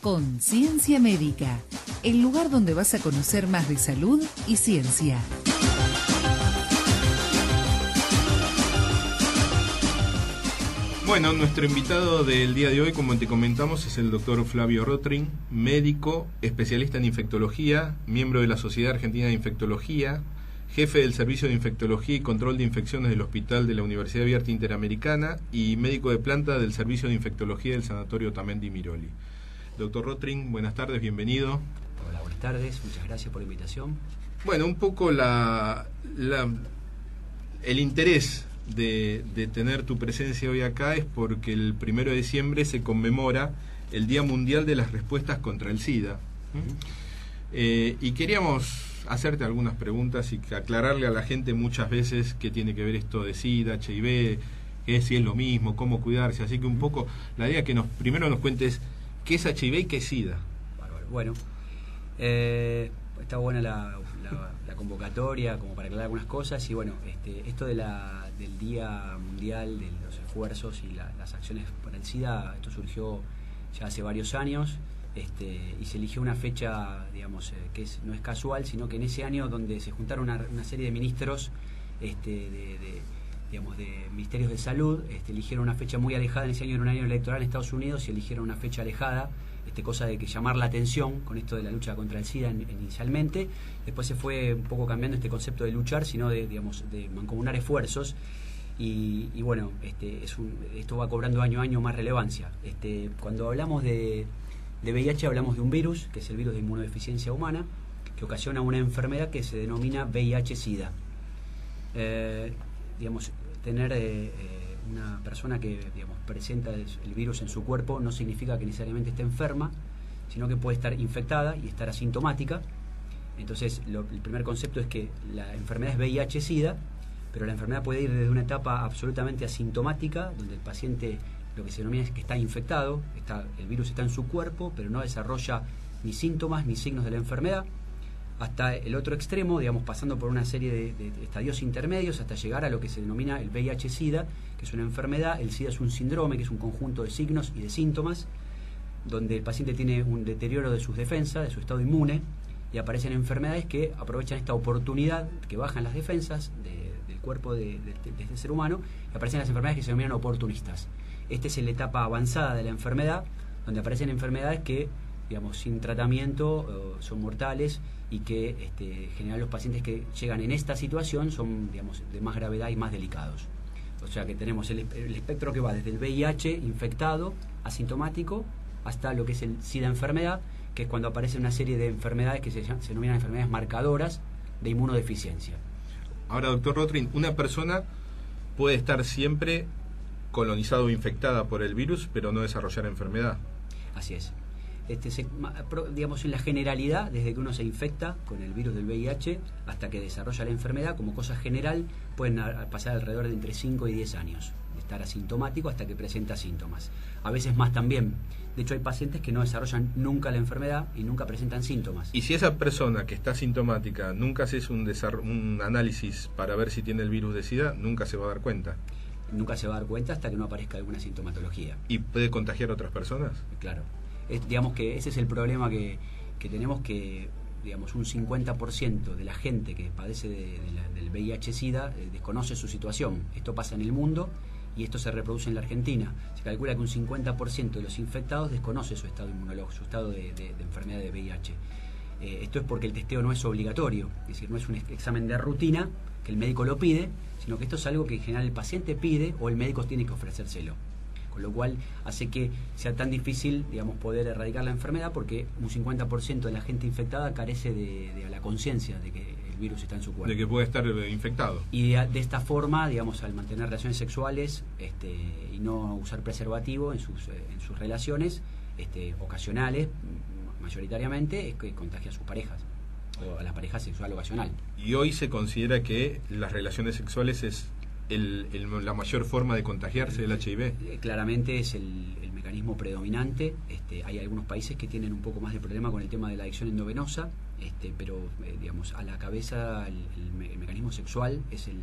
Conciencia Médica, el lugar donde vas a conocer más de salud y ciencia. Bueno, nuestro invitado del día de hoy, como te comentamos, es el doctor Flavio Rotring, médico, especialista en infectología, miembro de la Sociedad Argentina de Infectología, jefe del Servicio de Infectología y Control de Infecciones del Hospital de la Universidad Abierta Interamericana y médico de planta del Servicio de Infectología del Sanatorio Otamendi Miroli. Doctor Rotring, buenas tardes, bienvenido. Hola, buenas tardes, muchas gracias por la invitación. Bueno, un poco el interés de tener tu presencia hoy acá es porque el 1 de diciembre se conmemora el Día Mundial de las Respuestas contra el SIDA. Y queríamos hacerte algunas preguntas y aclararle a la gente muchas veces qué tiene que ver esto de SIDA, HIV, si es lo mismo, cómo cuidarse. Así que un poco la idea que primero nos cuentes qué es HIV y qué es SIDA. Bueno, está buena la convocatoria como para aclarar algunas cosas. Y bueno, esto del Día Mundial de los Esfuerzos y las acciones para el SIDA, esto surgió ya hace varios años. Y se eligió una fecha, digamos, que no es casual, sino que en ese año donde se juntaron una serie de ministros de ministerios de salud, eligieron una fecha muy alejada. En ese año era un año electoral en Estados Unidos y eligieron una fecha alejada, cosa de que llamar la atención con esto de la lucha contra el SIDA inicialmente. Después se fue un poco cambiando este concepto de luchar, sino de mancomunar esfuerzos. Y bueno, esto va cobrando año a año más relevancia. Cuando hablamos de VIH hablamos de un virus, que es el virus de inmunodeficiencia humana, que ocasiona una enfermedad que se denomina VIH-Sida. Tener una persona que presenta el virus en su cuerpo no significa que necesariamente esté enferma, sino que puede estar infectada y estar asintomática. Entonces, el primer concepto es que la enfermedad es VIH-Sida, pero la enfermedad puede ir desde una etapa absolutamente asintomática, donde el paciente lo que se denomina es que está infectado, el virus está en su cuerpo, pero no desarrolla ni síntomas ni signos de la enfermedad, hasta el otro extremo, pasando por una serie de estadios intermedios hasta llegar a lo que se denomina el VIH-Sida, que es una enfermedad. El SIDA es un síndrome, que es un conjunto de signos y de síntomas, donde el paciente tiene un deterioro de sus defensas, de su estado inmune, y aparecen enfermedades que aprovechan esta oportunidad, que bajan las defensas del cuerpo de este ser humano, y aparecen las enfermedades que se denominan oportunistas. Esta es la etapa avanzada de la enfermedad, donde aparecen enfermedades que, sin tratamiento son mortales, y que en general los pacientes que llegan en esta situación son, de más gravedad y más delicados. O sea que tenemos el espectro que va desde el VIH infectado, asintomático, hasta lo que es el SIDA enfermedad, que es cuando aparece una serie de enfermedades que se denominan enfermedades marcadoras de inmunodeficiencia. Ahora, doctor Rotring, una persona puede estar siempre colonizada o infectada por el virus, pero no desarrollar enfermedad. Así es. En la generalidad, desde que uno se infecta con el virus del VIH hasta que desarrolla la enfermedad, como cosa general, pueden pasar alrededor de entre 5 y 10 años, de estar asintomático hasta que presenta síntomas. A veces más también. De hecho, hay pacientes que no desarrollan nunca la enfermedad y nunca presentan síntomas. Y si esa persona que está asintomática nunca haces un análisis para ver si tiene el virus de SIDA, nunca se va a dar cuenta. Nunca se va a dar cuenta hasta que no aparezca alguna sintomatología. ¿Y puede contagiar a otras personas? Claro. Digamos que ese es el problema que tenemos, que un 50% de la gente que padece del VIH-Sida desconoce su situación. Esto pasa en el mundo y esto se reproduce en la Argentina. Se calcula que un 50% de los infectados desconoce su estado inmunológico, su estado de enfermedad de VIH. Esto es porque el testeo no es obligatorio, es decir, no es un examen de rutina que el médico lo pide, sino que esto es algo que en general el paciente pide o el médico tiene que ofrecérselo. Con lo cual hace que sea tan difícil, poder erradicar la enfermedad, porque un 50% de la gente infectada carece de la conciencia de que el virus está en su cuerpo. De que puede estar infectado. Y de esta forma, al mantener relaciones sexuales y no usar preservativo en sus relaciones ocasionales, mayoritariamente, es que contagia a sus parejas, o a la pareja sexual ocasional. Y hoy se considera que las relaciones sexuales es la mayor forma de contagiarse del HIV. Claramente es el mecanismo predominante. Hay algunos países que tienen un poco más de problema con el tema de la adicción endovenosa, pero a la cabeza el mecanismo sexual es el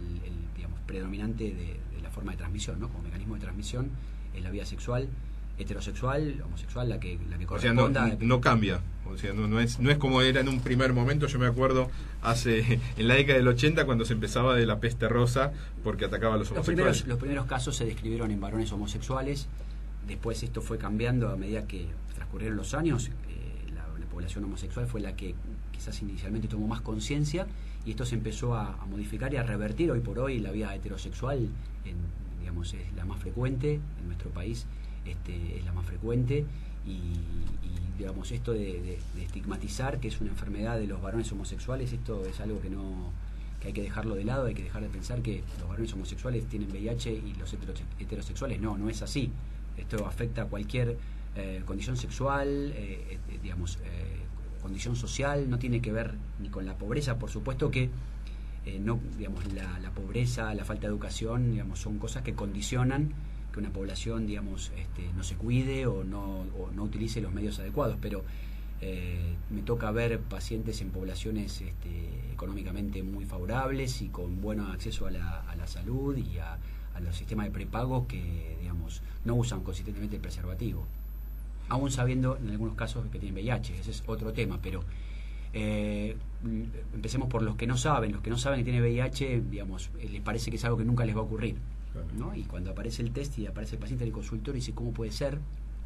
predominante de la forma de transmisión, ¿no? Como mecanismo de transmisión es la vía sexual, heterosexual, homosexual, la que O sea, corresponda. no cambia. O sea, no es como era en un primer momento. Yo me acuerdo en la década del 80 cuando se empezaba de la peste rosa porque atacaba a los homosexuales. Los primeros casos se describieron en varones homosexuales. Después esto fue cambiando a medida que transcurrieron los años. La población homosexual fue la que quizás inicialmente tomó más conciencia, y esto se empezó a modificar y a revertir. Hoy por hoy la vida heterosexual digamos, es la más frecuente en nuestro país, es la más frecuente, y digamos, esto de estigmatizar que es una enfermedad de los varones homosexuales, esto es algo que hay que dejarlo de lado. Hay que dejar de pensar que los varones homosexuales tienen VIH y los heterosexuales no es así. Esto afecta a cualquier condición sexual, digamos, condición social. No tiene que ver ni con la pobreza. Por supuesto que no, digamos, la pobreza, la falta de educación, digamos, son cosas que condicionan que una población, digamos, no se cuide o no utilice los medios adecuados, pero me toca ver pacientes en poblaciones económicamente muy favorables y con buen acceso a la salud y a los sistemas de prepago que, digamos, no usan consistentemente el preservativo, aún sabiendo en algunos casos que tienen VIH. Ese es otro tema, pero empecemos por los que no saben. Los que no saben que tienen VIH, digamos, les parece que es algo que nunca les va a ocurrir, ¿no? Y cuando aparece el test y aparece el paciente en el consultorio y dice, ¿cómo puede ser?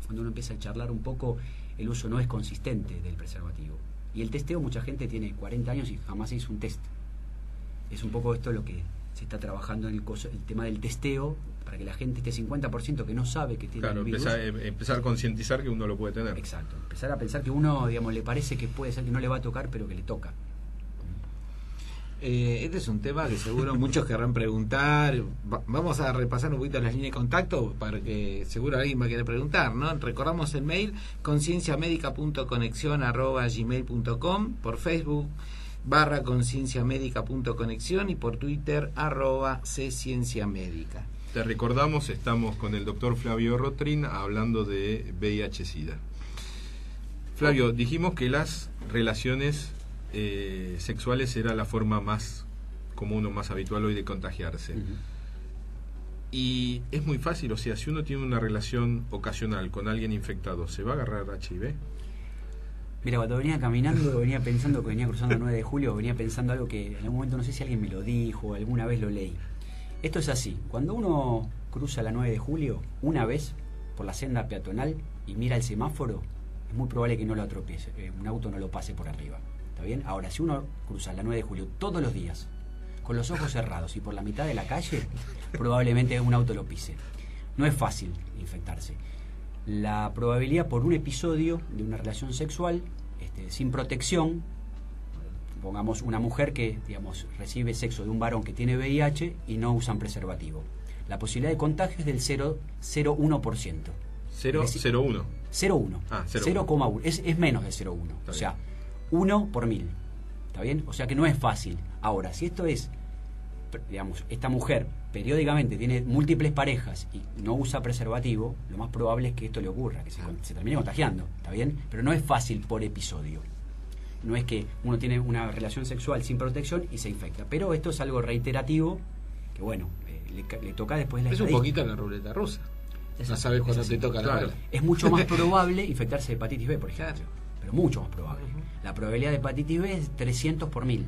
Cuando uno empieza a charlar un poco, el uso no es consistente del preservativo. Y el testeo, mucha gente tiene 40 años y jamás se hizo un test. Es un poco esto lo que se está trabajando en el tema del testeo, para que la gente, 50% que no sabe que tiene el virus, empezar a concientizar que uno lo puede tener. Exacto, empezar a pensar que uno, digamos, le parece que puede ser que no le va a tocar, pero que le toca. Este es un tema que seguro muchos querrán preguntar. Vamos a repasar un poquito las líneas de contacto para que seguro alguien va a querer preguntar, ¿no? Recordamos el mail concienciamedica.conexion@gmail.com, por Facebook /concienciamedica.conexión y por Twitter @ccienciamédica. Te recordamos, estamos con el doctor Flavio Rotrin hablando de VIH-Sida. Flavio, dijimos que las relaciones sexuales era la forma más común o más habitual hoy de contagiarse. Y es muy fácil, o sea, si uno tiene una relación ocasional con alguien infectado, ¿se va a agarrar HIV? Mira, cuando venía caminando, venía pensando que venía cruzando el 9 de julio, venía pensando algo que en algún momento, no sé si alguien me lo dijo, alguna vez lo leí. Esto es así: cuando uno cruza la 9 de julio una vez por la senda peatonal y mira el semáforo, es muy probable que no lo atropiece, un auto no lo pase por arriba. ¿Está bien? Ahora, si uno cruza la 9 de julio todos los días, con los ojos cerrados y por la mitad de la calle, probablemente un auto lo pise. No es fácil infectarse. La probabilidad por un episodio de una relación sexual sin protección, pongamos una mujer que, digamos, recibe sexo de un varón que tiene VIH y no usan preservativo, la posibilidad de contagio es del 0,01%. 0,01. 0,1. 0,1. Es menos de 0,1. O sea, 1 por 1000. ¿Está bien? O sea que no es fácil. Ahora, si esto es, digamos, esta mujer periódicamente tiene múltiples parejas y no usa preservativo, lo más probable es que esto le ocurra, que se termine contagiando. ¿Está bien? Pero no es fácil por episodio. No es que uno tiene una relación sexual sin protección y se infecta. Pero esto es algo reiterativo que, bueno, le toca después la estadística. Es un poquito la ruleta rusa. No sabes cuándo te toca la bala. Es mucho más probable infectarse de hepatitis B, por ejemplo. Pero mucho más probable. La probabilidad de hepatitis B es 300 por 1000.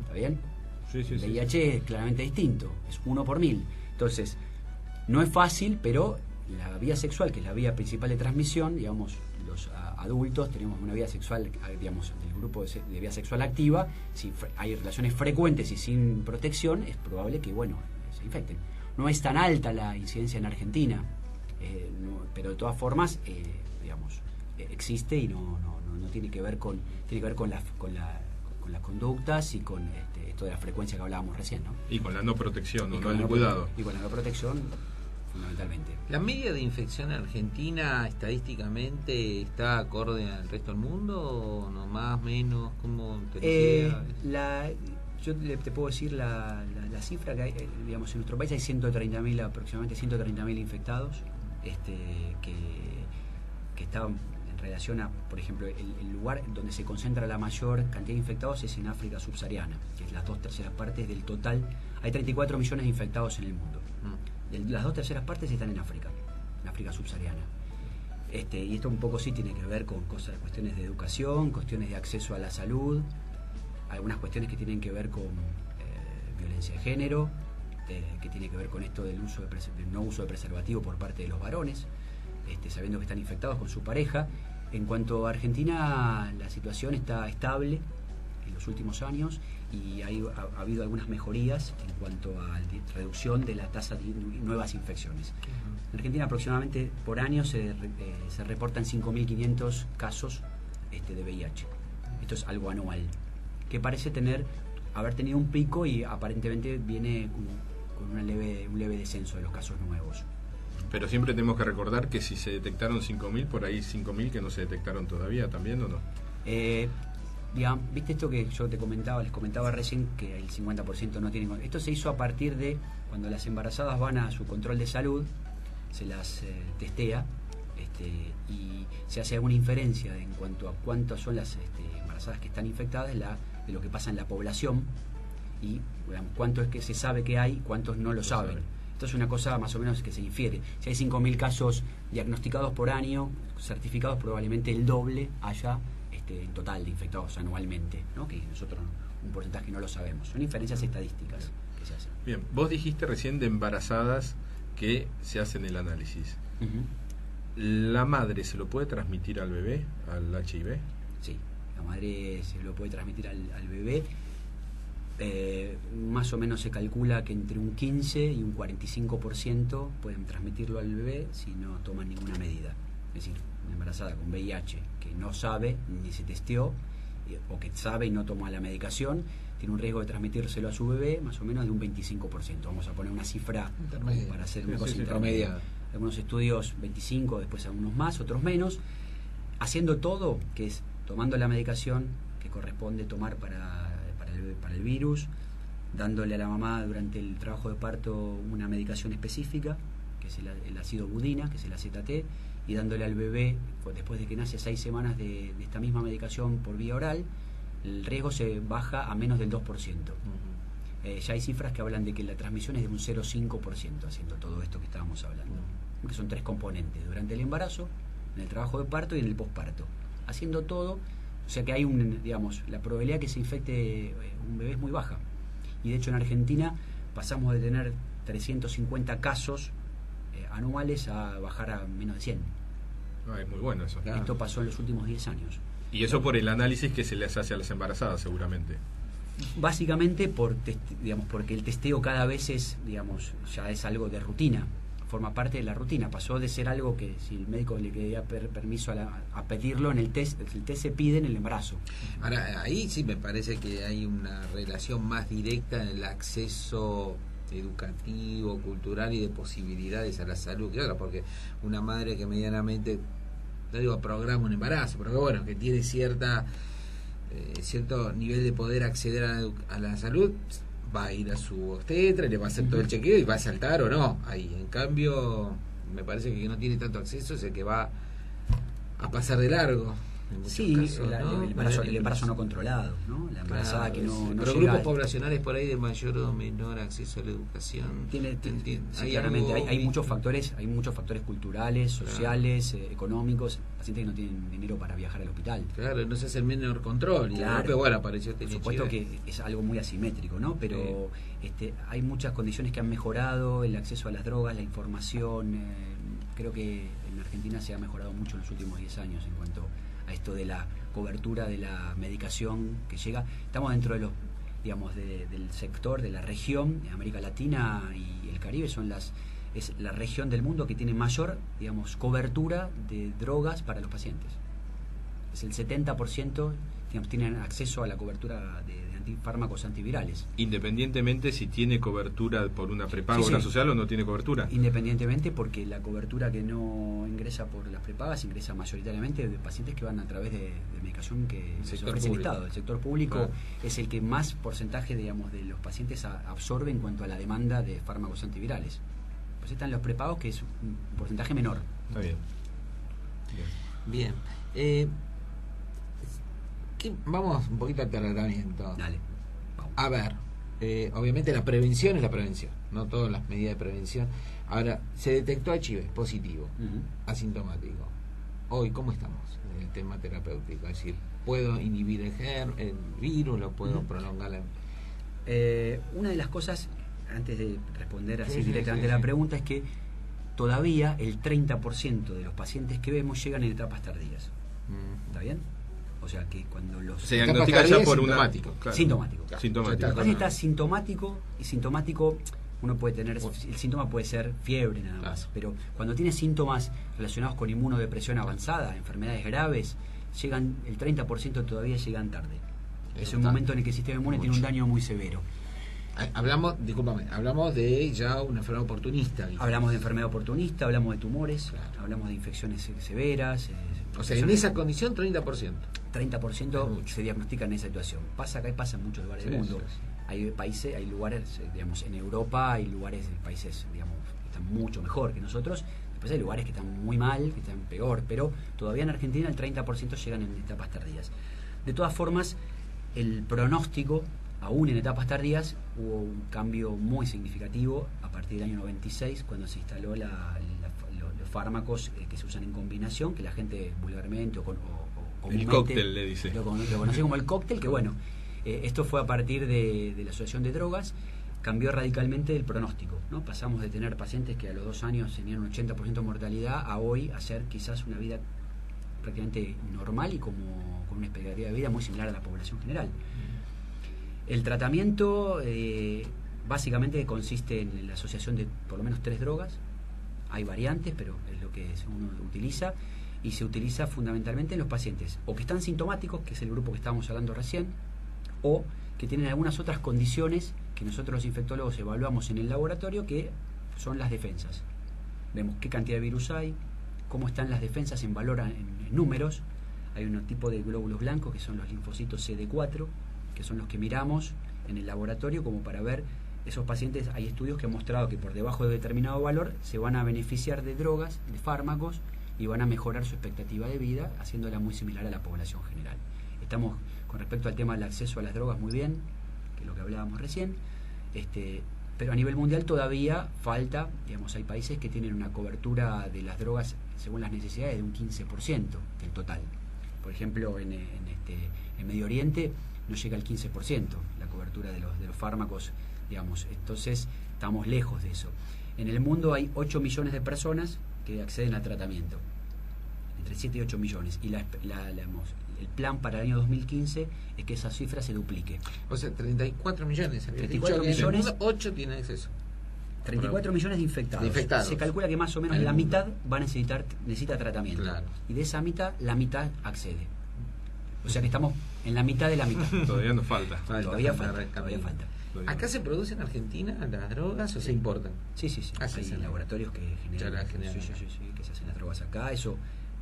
¿Está bien? Sí. VIH es claramente distinto, es 1 por 1000. Entonces, no es fácil, pero la vía sexual, que es la vía principal de transmisión, digamos, los adultos tenemos una vía sexual, digamos, del grupo de vía sexual activa. Si hay relaciones frecuentes y sin protección, es probable que, bueno, se infecten. No es tan alta la incidencia en Argentina, pero de todas formas, digamos, existe y no tiene que ver con las conductas y con esto de la frecuencia que hablábamos recién, ¿no? Y con la no protección, no el cuidado. Y con la no protección, fundamentalmente. ¿La media de infección en Argentina estadísticamente está acorde al resto del mundo o no, más, menos? ¿Cómo te yo te puedo decir la cifra que hay, digamos, en nuestro país hay 130.000, aproximadamente 130.000 infectados, que estaban en relación a, por ejemplo, el lugar donde se concentra la mayor cantidad de infectados es en África subsahariana, que es las 2/3 partes del total. Hay 34 millones de infectados en el mundo. Las 2/3 partes están en África África subsahariana. Y esto un poco sí tiene que ver con cuestiones de educación, cuestiones de acceso a la salud, algunas cuestiones que tienen que ver con violencia de género, que tiene que ver con esto del no uso de preservativo por parte de los varones, sabiendo que están infectados con su pareja. En cuanto a Argentina, la situación está estable en los últimos años y ha habido algunas mejorías en cuanto a reducción de la tasa de nuevas infecciones. En Argentina aproximadamente por año se reportan 5.500 casos de VIH. Esto es algo anual, que parece haber tenido un pico y aparentemente viene con un leve descenso de los casos nuevos. Pero siempre tenemos que recordar que si se detectaron 5.000, por ahí 5.000 que no se detectaron todavía, ¿también o no? ¿Viste esto que yo les comentaba recién, que el 50% no tienen? Esto se hizo a partir de cuando las embarazadas van a su control de salud, se las testea y se hace alguna inferencia en cuanto a cuántas son las embarazadas que están infectadas de lo que pasa en la población y cuánto es que se sabe que hay, cuántos no lo saben. Esto es una cosa más o menos que se infiere. Si hay 5.000 casos diagnosticados por año, certificados, probablemente el doble haya en total de infectados anualmente, ¿no? Que nosotros un porcentaje no lo sabemos. Son inferencias estadísticas que se hacen. Bien, vos dijiste recién de embarazadas que se hacen el análisis. ¿La madre se lo puede transmitir al bebé, al HIV? Sí, la madre se lo puede transmitir al bebé. Más o menos se calcula que entre un 15 y un 45% pueden transmitirlo al bebé si no toman ninguna medida. Es decir, una embarazada con VIH que no sabe ni se testeó, o que sabe y no toma la medicación, tiene un riesgo de transmitírselo a su bebé más o menos de un 25%. Vamos a poner una cifra para hacer una cosa intermedia. Algunos estudios 25, después algunos más, otros menos. Haciendo todo, que es tomando la medicación que corresponde tomar para el virus, dándole a la mamá durante el trabajo de parto una medicación específica, que es el ácido budina, que es el AZT, y dándole al bebé, después de que nace 6 semanas de esta misma medicación por vía oral, el riesgo se baja a menos del 2%. Ya hay cifras que hablan de que la transmisión es de un 0,5% haciendo todo esto que estábamos hablando, que son 3 componentes: durante el embarazo, en el trabajo de parto y en el posparto. Haciendo todo, o sea que hay la probabilidad que se infecte un bebé es muy baja. Y de hecho en Argentina pasamos de tener 350 casos anuales a bajar a menos de 100. Es muy bueno eso. Claro. Esto pasó en los últimos 10 años. Y eso por el análisis que se les hace a las embarazadas, seguramente. Básicamente porque el testeo cada vez ya es algo de rutina, forma parte de la rutina. Pasó de ser algo que si el médico le quería permiso a pedirlo en el test se pide en el embarazo. Ahora, ahí sí me parece que hay una relación más directa en el acceso educativo, cultural y de posibilidades a la salud, claro, porque una madre que medianamente, no digo programa un embarazo, pero que bueno, que tiene cierto nivel de poder acceder a la salud, va a ir a su obstetra y le va a hacer todo el chequeo y va a saltar o no ahí. En cambio, me parece que no tiene tanto acceso es el que va a pasar de largo. Sí, casos, ¿no? el embarazo no controlado, ¿no? La embarazada que no pero llega grupos poblacionales por ahí de mayor o menor acceso a la educación. Claramente, hay muchos factores, culturales, sociales, económicos, pacientes que no tienen dinero para viajar al hospital. Claro, no se hace el menor control. Claro. Pero bueno, apareció por supuesto que es algo muy asimétrico, ¿no? Pero hay muchas condiciones que han mejorado, el acceso a las drogas, la información. Creo que en Argentina se ha mejorado mucho en los últimos 10 años en cuanto a esto de la cobertura de la medicación que llega. Estamos dentro de del sector de la región de América Latina y el Caribe, es la región del mundo que tiene mayor cobertura de drogas para los pacientes. Es el 70% tienen acceso a la cobertura de fármacos antivirales. Independientemente si tiene cobertura por una prepaga o una social o no tiene cobertura. Independientemente, porque la cobertura que no ingresa por las prepagas ingresa mayoritariamente de pacientes que van a través de medicación que se ofrece el Estado. El sector público es el que más porcentaje de los pacientes absorbe en cuanto a la demanda de fármacos antivirales. Pues están los prepagos, que es un porcentaje menor. Está bien. Bien. Vamos un poquito al tratamiento. Dale. Vamos. A ver, obviamente la prevención es la prevención, no todas las medidas de prevención. Ahora, se detectó HIV positivo, asintomático. Hoy, ¿cómo estamos en el tema terapéutico? Es decir, ¿puedo inhibir el virus? ¿Lo puedo prolongar? Una de las cosas, antes de responder así directamente a la pregunta, es que todavía el 30% de los pacientes que vemos llegan en etapas tardías. ¿Está bien? O sea que cuando los... Se diagnostica ya por sintomático. Claro. Sintomático. Sintomático. Cuando está sintomático, y sintomático uno puede tener, el síntoma puede ser fiebre nada más, Claro. pero cuando tiene síntomas relacionados con inmunodepresión avanzada, enfermedades graves, llegan, el 30% todavía llegan tarde. Es un momento en el que el sistema inmune tiene un daño muy severo. Hablamos de ya una enfermedad oportunista. Hablamos de enfermedad oportunista, hablamos de tumores, Claro. hablamos de infecciones severas. O sea, en esa condición 30%. 30% se diagnostica en esa situación. Pasa acá y pasa en muchos lugares del mundo. Sí. Hay países, hay lugares, digamos, en Europa hay lugares, países, digamos, que están mucho mejor que nosotros. Después hay lugares que están muy mal, que están peor, pero todavía en Argentina el 30% llegan en etapas tardías. De todas formas, el pronóstico, aún en etapas tardías, hubo un cambio muy significativo a partir del año 96, cuando se instaló los fármacos que se usan en combinación, que la gente vulgarmente o El cóctel, le dice. lo conoce como el cóctel, que bueno, esto fue a partir de la Asociación de Drogas, cambió radicalmente el pronóstico, ¿no? Pasamos de tener pacientes que a los 2 años tenían un 80% de mortalidad a hoy hacer quizás una vida prácticamente normal y con una expectativa de vida muy similar a la población general. El tratamiento básicamente consiste en la asociación de por lo menos 3 drogas. Hay variantes, pero es lo que uno utiliza, y se utiliza fundamentalmente en los pacientes o que están sintomáticos, que es el grupo que estábamos hablando recién, o que tienen algunas otras condiciones que nosotros los infectólogos evaluamos en el laboratorio, que son las defensas. Vemos qué cantidad de virus hay, cómo están las defensas en valor en números. Hay un tipo de glóbulos blancos que son los linfocitos CD4, que son los que miramos en el laboratorio como para ver esos pacientes. Hay estudios que han mostrado que por debajo de determinado valor se van a beneficiar de drogas, de fármacos, y van a mejorar su expectativa de vida, haciéndola muy similar a la población general. Estamos, con respecto al tema del acceso a las drogas, muy bien, que es lo que hablábamos recién, pero a nivel mundial todavía falta, digamos, hay países que tienen una cobertura de las drogas según las necesidades de un 15% del total. Por ejemplo, en Medio Oriente no llega al 15% la cobertura de los fármacos, digamos, entonces estamos lejos de eso. En el mundo hay 8 millones de personas que acceden al tratamiento, entre 7 y 8 millones, y el plan para el año 2015 es que esa cifra se duplique. O sea, 34 millones. 34 millones. 8 tienen acceso. 34 millones de infectados. Se calcula que más o menos la mitad necesita tratamiento. Claro. Y de esa mitad, la mitad accede. O sea que estamos en la mitad de la mitad. Todavía nos falta. Todavía falta. ¿Acá se produce en Argentina las drogas o se importan? Sí. Hay laboratorios que generan. Sí, que se hacen las drogas acá. Eso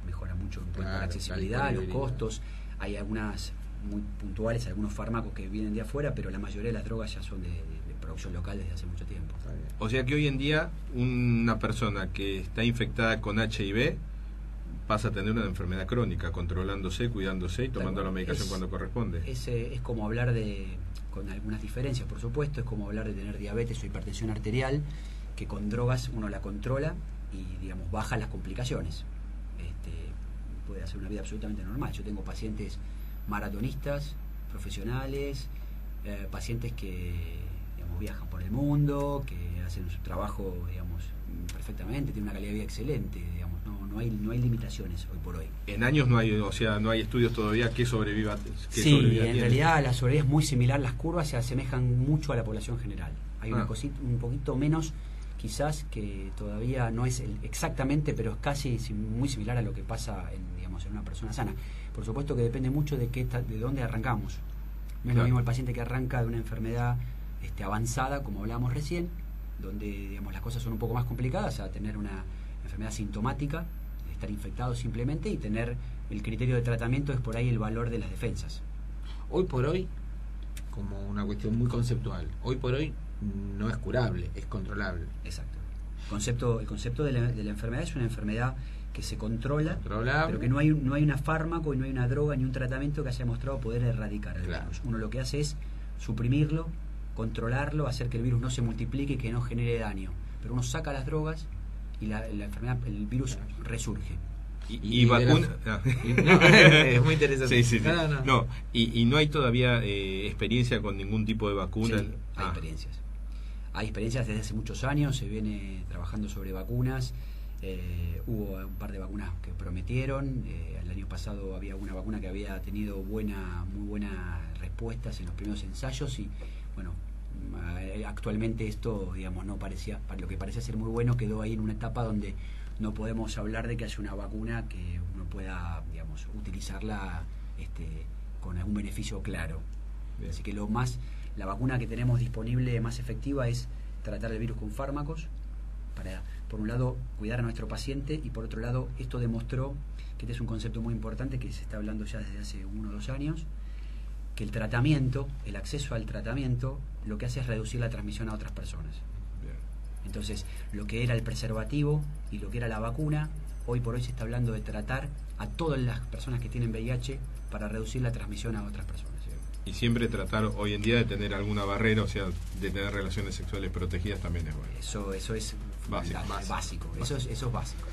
mejora mucho en cuanto a la Claro, accesibilidad, la los costos. Hay algunas muy puntuales, algunos fármacos que vienen de afuera, pero la mayoría de las drogas ya son de producción local desde hace mucho tiempo. O sea que hoy en día una persona que está infectada con HIV pasa a tener una enfermedad crónica, controlándose, cuidándose y tomando la medicación cuando corresponde. Es como hablar con algunas diferencias, por supuesto, es como hablar de tener diabetes o hipertensión arterial, que con drogas uno la controla y, digamos, baja las complicaciones. Puede hacer una vida absolutamente normal. Yo tengo pacientes maratonistas, profesionales, pacientes que, digamos, viajan por el mundo, que hacen su trabajo, digamos, perfectamente, tienen una calidad de vida excelente, digamos, no hay limitaciones hoy por hoy. En años no hay, o sea, no hay estudios todavía que sobreviva. Sí, en realidad la sobrevida es muy similar, las curvas se asemejan mucho a la población general. Hay una cosita, un poquito menos, quizás, que todavía no es exactamente, pero es casi muy similar a lo que pasa en una persona sana. Por supuesto que depende mucho de dónde arrancamos. No es lo mismo el paciente que arranca de una enfermedad avanzada, como hablábamos recién, donde, digamos, las cosas son un poco más complicadas, a tener una enfermedad sintomática, estar infectado simplemente, y tener el criterio de tratamiento es por ahí el valor de las defensas. Hoy por hoy, como una cuestión muy conceptual, hoy por hoy no es curable, es controlable. Exacto. El concepto de la enfermedad es una enfermedad que se controla, pero que no hay una fármaco y no hay una droga ni un tratamiento que haya mostrado poder erradicar el virus. Uno lo que hace es suprimirlo controlarlo, hacer que el virus no se multiplique y que no genere daño. Pero uno saca las drogas y la enfermedad, el virus resurge. Y vacuna. Es muy interesante. Sí. No, y no hay todavía experiencia con ningún tipo de vacuna. Sí, hay experiencias. Hay experiencias desde hace muchos años, se viene trabajando sobre vacunas. Hubo un par de vacunas que prometieron. El año pasado había una vacuna que había tenido muy buenas respuestas en los primeros ensayos y bueno, actualmente esto, digamos, no parecía, lo que parecía ser muy bueno quedó ahí en una etapa donde no podemos hablar de que haya una vacuna que uno pueda, digamos, utilizarla con algún beneficio claro. Bien. Así que la vacuna que tenemos disponible más efectiva es tratar el virus con fármacos para, por un lado, cuidar a nuestro paciente y por otro lado, esto demostró que este es un concepto muy importante que se está hablando ya desde hace 1 o 2 años, que el tratamiento, el acceso al tratamiento, lo que hace es reducir la transmisión a otras personas. Bien. Entonces, lo que era el preservativo y lo que era la vacuna, hoy por hoy se está hablando de tratar a todas las personas que tienen VIH para reducir la transmisión a otras personas. Y siempre tratar hoy en día de tener alguna barrera, o sea, de tener relaciones sexuales protegidas también es bueno. Eso es básico. Eso es básico.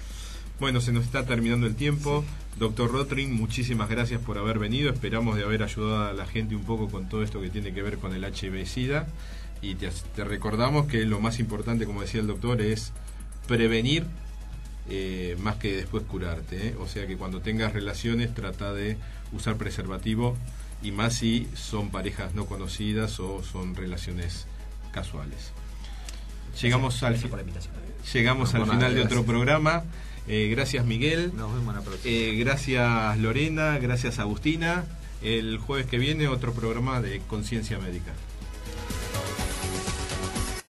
Bueno, se nos está terminando el tiempo. Sí. Doctor Rotring, muchísimas gracias por haber venido. Esperamos de haber ayudado a la gente un poco con todo esto que tiene que ver con el HIV-Sida. Y te recordamos que lo más importante, como decía el doctor, es prevenir más que después curarte, ¿eh? O sea que cuando tengas relaciones trata de usar preservativo, y más si son parejas no conocidas o son relaciones casuales. Llegamos al final de otro programa. Gracias, Miguel. Nos vemos la próxima. Gracias, Lorena. Gracias, Agustina. El jueves que viene otro programa de Conciencia Médica.